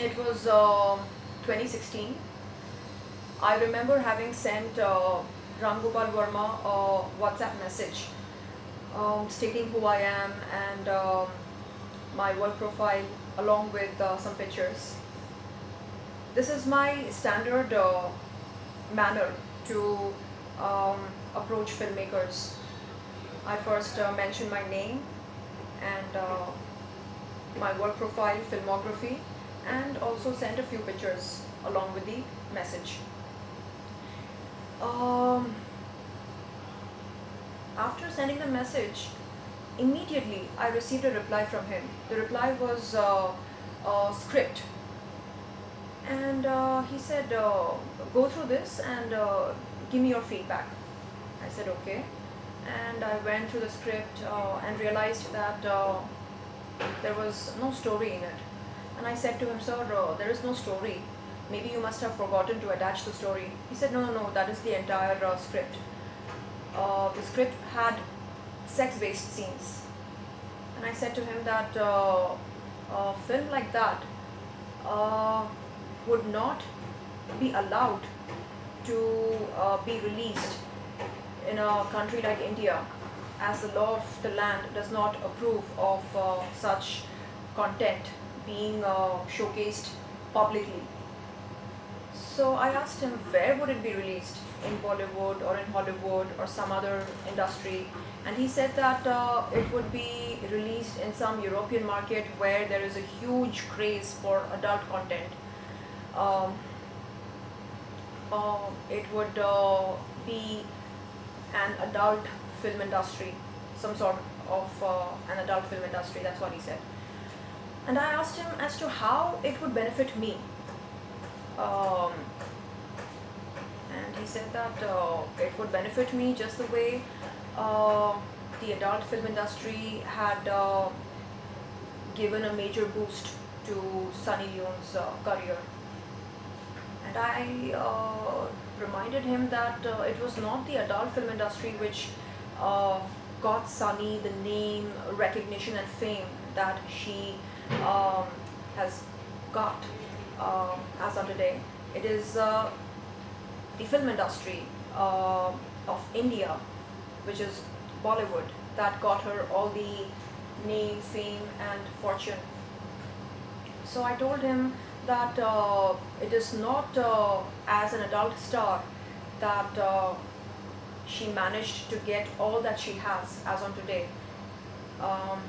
It was 2016. I remember having sent Ram Gopal Verma a WhatsApp message stating who I am and my work profile along with some pictures. This is my standard manner to um, approach filmmakers. I first mention my name and my work profile, filmography, and also send a few pictures along with the message. Um, After sending the message, immediately I received a reply from him. The reply was a script, and he said, "Go through this and give me your feedback." I said, "Okay," and I went through the script and realized that there was no story in it. And I said to him, "Sir, there is no story. Maybe you must have forgotten to attach the story." He said, "No, no, no, that is the entire script." The script had sex-based scenes. And I said to him that a film like that uh, would not be allowed to be released in a country like India, as the law of the land does not approve of such content being showcased publicly. So I asked him where would it be released, in Bollywood or in Hollywood or some other industry, and he said that it would be released in some European market where there is a huge craze for adult content. Um, it would be an adult film industry, some sort of an adult film industry, that's what he said. And I asked him as to how it would benefit me. Um, and he said that it would benefit me just the way uh, the adult film industry had given a major boost to Sunny Leone's career. And I reminded him that it was not the adult film industry which uh, got Sunny the name, recognition, and fame that she um, has got as of today. It is the film industry of India, which is Bollywood, that got her all the name, fame, and fortune. So I told him that it is not as an adult star that she managed to get all that she has as on today. Um,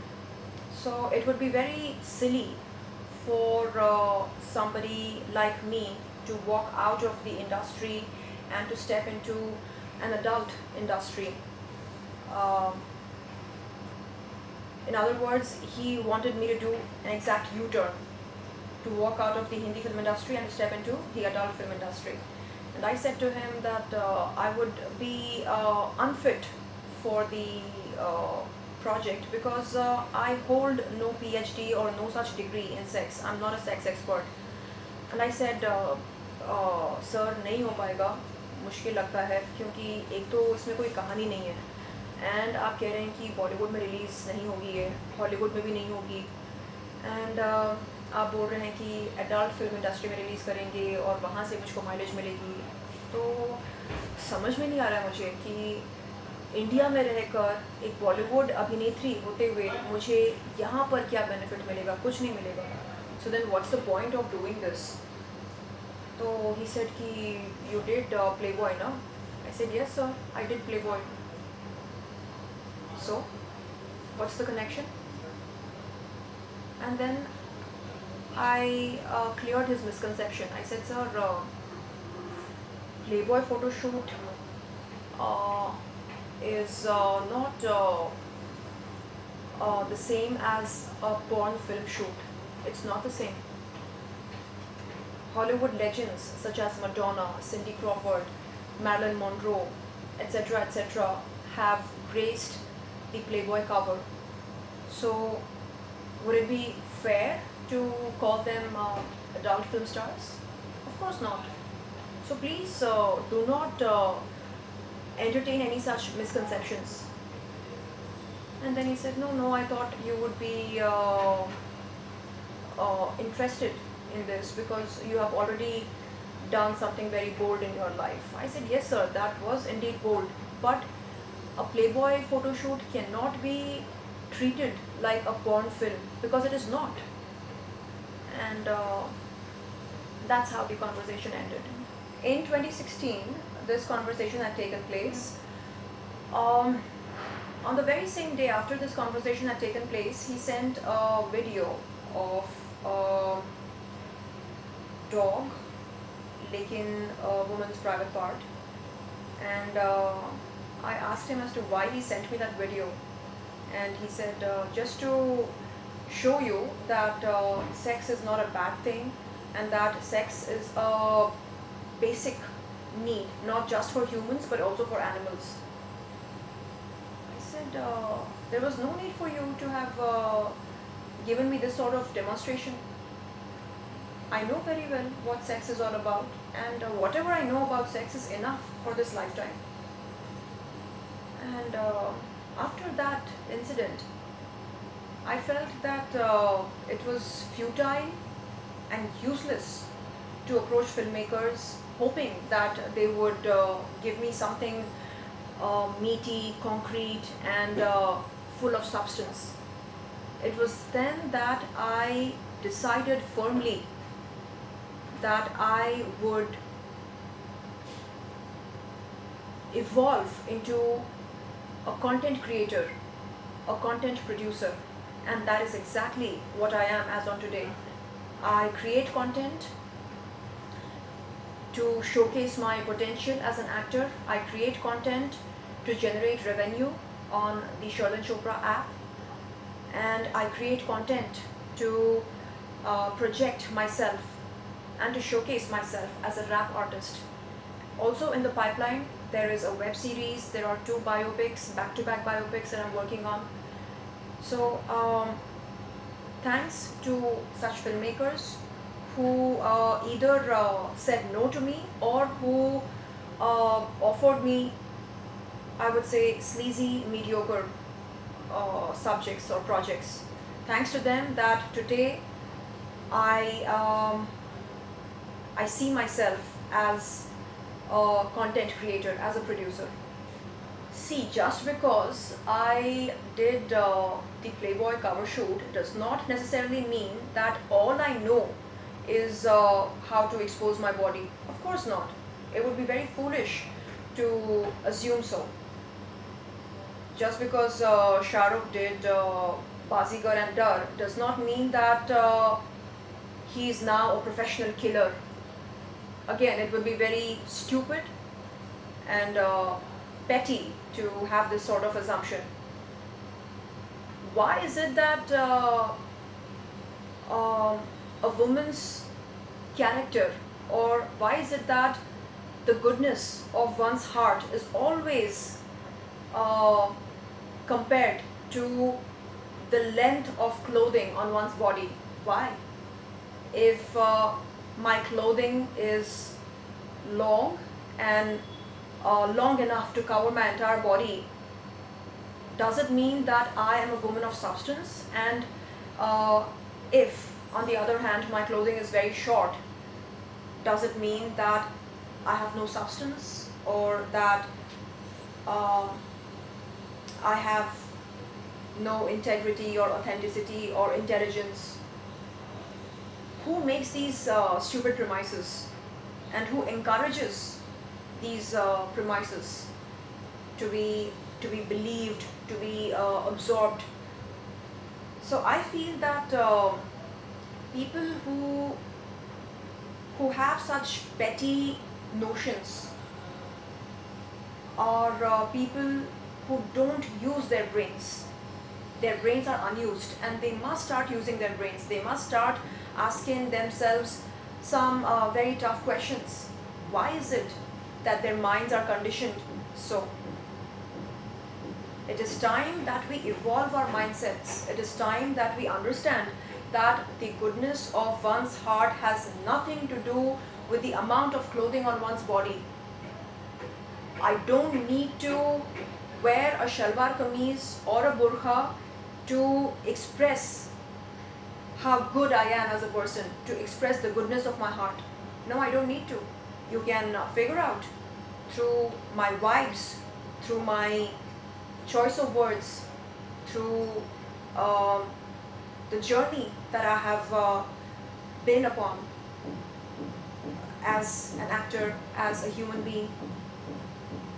so it would be very silly for somebody like me to walk out of the industry and to step into an adult industry. Um, in other words, he wanted me to do an exact U-turn, to walk out of the Hindi film industry and step into the adult film industry. And I said to him that I would be unfit for the project because I hold no PhD or no such degree in sex. I'm not a sex expert. And I said, sir नहीं हो पाएगा, मुश्किल लगता है क्योंकि एक तो इसमें कोई कहानी नहीं है एंड आप कह रहे हैं कि बॉलीवुड में रिलीज़ नहीं होगी, ये हॉलीवुड में भी नहीं होगी, एंड आप बोल रहे हैं कि एडल्ट फिल्म इंडस्ट्री में रिलीज़ करेंगे और वहाँ से मुझको माइलेज मिलेगी. तो समझ में नहीं आ रहा है मुझे कि इंडिया में रहकर एक बॉलीवुड अभिनेत्री होते हुए मुझे यहाँ पर क्या बेनिफिट मिलेगा, कुछ नहीं मिलेगा. So then what's the point of doing this. तो ही सेड कि यू डिड प्ले बॉय ना. I said yes sir, I did play boy. So what's the connection? And then I cleared his misconception. I said, "Sir, Playboy photo shoot is not the same as a porn film shoot. It's not the same. Hollywood legends such as Madonna, Cindy Crawford, Marilyn Monroe, etc., etc., have graced the Playboy cover. So, would it be fair to call them adult film stars? Of course not. So please do not entertain any such misconceptions." And then he said, "No, no, I thought you would be interested in this because you have already done something very bold in your life. I said, yes sir, that was indeed bold, but a Playboy photo shoot cannot be treated like a porn film because it is not. And that's how the conversation ended. In 2016, this conversation had taken place. Um, on the very same day after this conversation had taken place, he sent a video of a dog licking a woman's private part. And I asked him as to why he sent me that video. And he said, just to show you that sex is not a bad thing and that sex is a basic need, not just for humans but also for animals. I said, there was no need for you to have given me this sort of demonstration. I know very well what sex is all about, and whatever I know about sex is enough for this lifetime. And after that incident, I felt that it was futile and useless to approach filmmakers hoping that they would give me something meaty, concrete, and full of substance. It was then that I decided firmly that I would evolve into a content creator, a content producer, and that is exactly what I am as on today. I create content to showcase my potential as an actor. I create content to generate revenue on the Sherlyn Chopra app, and I create content to project myself and to showcase myself as a rap artist. Also in the pipeline, there is a web series, there are 2 biopics, back-to-back biopics that I'm working on. So thanks to such filmmakers who either said no to me or who offered me, I would say, sleazy, mediocre subjects or projects. Thanks to them that today I see myself as a content creator, as a producer. See, just because I did the Playboy cover shoot does not necessarily mean that all I know is how to expose my body. Of course not. It would be very foolish to assume so. Just because Shah Rukh did Bazigar and Dar does not mean that he is now a professional killer. Again, it would be very stupid and petty to have this sort of assumption. Why is it that a woman's character, or why is it that the goodness of one's heart is always compared to the length of clothing on one's body? Why? If my clothing is long and long enough to cover my entire body, does it mean that I am a woman of substance? And if, on the other hand, my clothing is very short, does it mean that I have no substance, or that I have no integrity or authenticity or intelligence? Who makes these stupid premises, and who encourages these premises to be believed, to be absorbed? So I feel that people who have such petty notions are people who don't use their brains. Their brains are unused, and they must start using their brains. They must start asking themselves some very tough questions. Why is it that their minds are conditioned so? It is time that we evolve our mindsets. It is time that we understand that the goodness of one's heart has nothing to do with the amount of clothing on one's body. I don't need to wear a shalwar kameez or a burqa to express how good I am as a person, to express the goodness of my heart. No, I don't need to. You can figure out through my vibes, through my choice of words, through um, the journey that I have been upon as an actor, as a human being.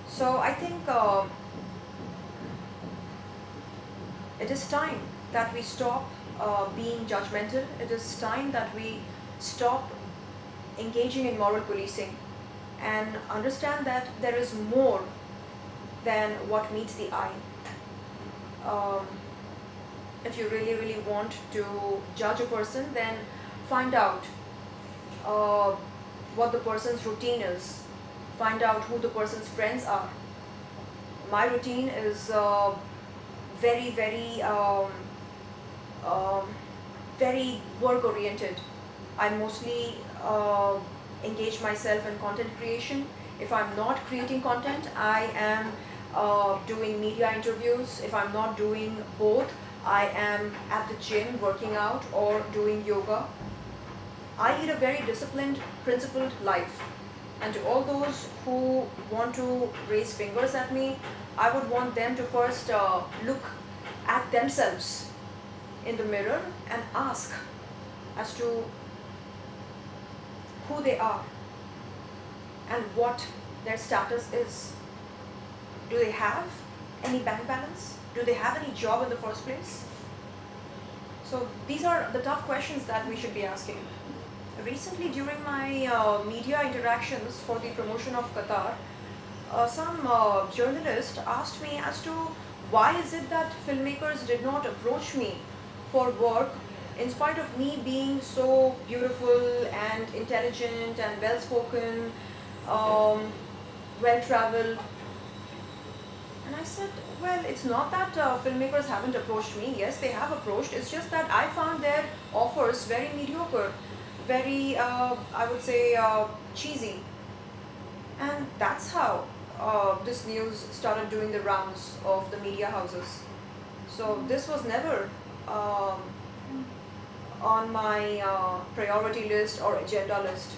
So I think it is time that we stop being judgmental. It is time that we stop engaging in moral policing and understand that there is more than what meets the eye. Um, if you really, really want to judge a person, then find out uh, what the person's routine is. Find out who the person's friends are. My routine is very, very, um, very work oriented. I mostly engage myself in content creation. If I'm not creating content, I am doing media interviews. If I'm not doing both, I am at the gym working out or doing yoga. I lead a very disciplined, principled life. And to all those who want to raise fingers at me, I would want them to first look at themselves in the mirror and ask as to who they are and what their status is. Do they have any bank balance? Do they have any job in the first place? So these are the tough questions that we should be asking. Recently, during my media interactions for the promotion of Qatar, some journalist asked me as to why is it that filmmakers did not approach me for work in spite of me being so beautiful and intelligent and well-spoken, well-traveled. And I said, well, it's not that filmmakers haven't approached me. Yes, they have approached. It's just that I found their offers very mediocre, very, I would say, cheesy. And that's how this news started doing the rounds of the media houses. So this was never on my priority list or agenda list.